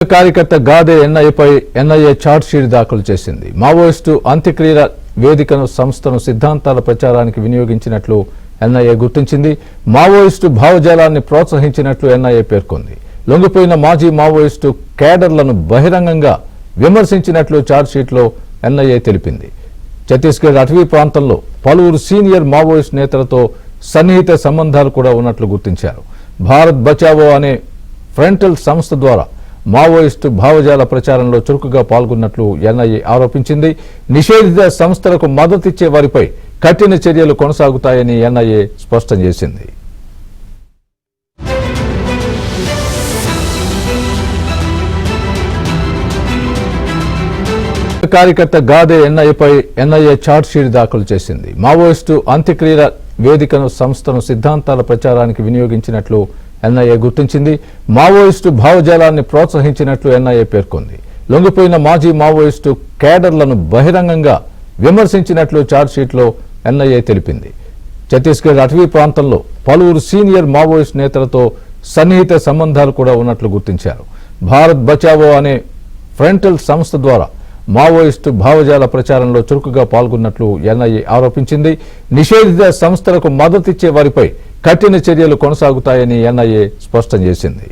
కార్యకర్త Gade ఎన్ఐఏపై NIA charge sheet దాఖలు చేసింది. మావోయిస్టు అంత్యక్రియల వేదికను సంస్థను సిద్ధాంతాల ప్రచారానికి వినియోగించినట్లు ఎన్ఐఏ గుర్తించింది. మావోయిస్టు భావజాలాన్ని ప్రోత్సహించినట్లు ఎన్ఐఏ పేర్కొంది. లొంగిపోయిన మాజీ మావోయిస్టు కేడర్లను బహిరంగంగా విమర్శించినట్లు ఛార్జ్ షీట్లో ఎన్ఐఏ తెలిపింది. ఛత్తీస్గఢ్ అటవీ ప్రాంతంలో పలువురు సీనియర్ మావోయిస్టు నేతలతో సన్నిహిత సంబంధాలు కూడా ఉన్నట్లు గుర్తించారు. భారత్ బచావో అనే ఫ్రంటల్ సంస్థ ద్వారా మావోయిస్టు భావజాల ప్రచారంలో చురుకుగా పాల్గొన్నట్లు ఎన్ఐఏ ఆరోపించింది. నిషేధిత సంస్థలకు మద్దతిచ్చే వారిపై కఠిన చర్యలు కొనసాగుతాయని ఎన్ఐఏ స్పష్టం చేసింది. కార్యకర్త గాదే ఎన్ఐఏపై ఎన్ఐఏ ఛార్జ్ షీట్ దాఖలు చేసింది. మావోయిస్టు అంత్యక్రియల వేదికను సంస్థను సిద్ధాంతాల ప్రచారానికి వినియోగించినట్లు ఎన్ఐఏ గుర్తించింది. మావోయిస్టు భావజాలాన్ని ప్రోత్సహించినట్లు ఎన్ఐఏ పేర్కొంది. లొంగిపోయిన మాజీ మావోయిస్టు కేడర్లను బహిరంగంగా విమర్శించినట్లు ఛార్జ్ షీట్లో ఎన్ఐఏ తెలిపింది. ఛత్తీస్గఢ్ అటవీ ప్రాంతంలో పలువురు సీనియర్ మావోయిస్టు నేతలతో సన్నిహిత సంబంధాలు కూడా ఉన్నట్లు గుర్తించారు. భారత్ బచావో అనే ఫ్రంటల్ సంస్థ ద్వారా మావోయిస్టు భావజాల ప్రచారంలో చురుకుగా పాల్గొన్నట్లు ఎన్ఐఏ ఆరోపించింది. నిషేధిత సంస్థలకు మద్దతిచ్చే వారిపై కఠిన చర్యలు కొనసాగుతాయని ఎన్ఐఏ స్పష్టం చేసింది.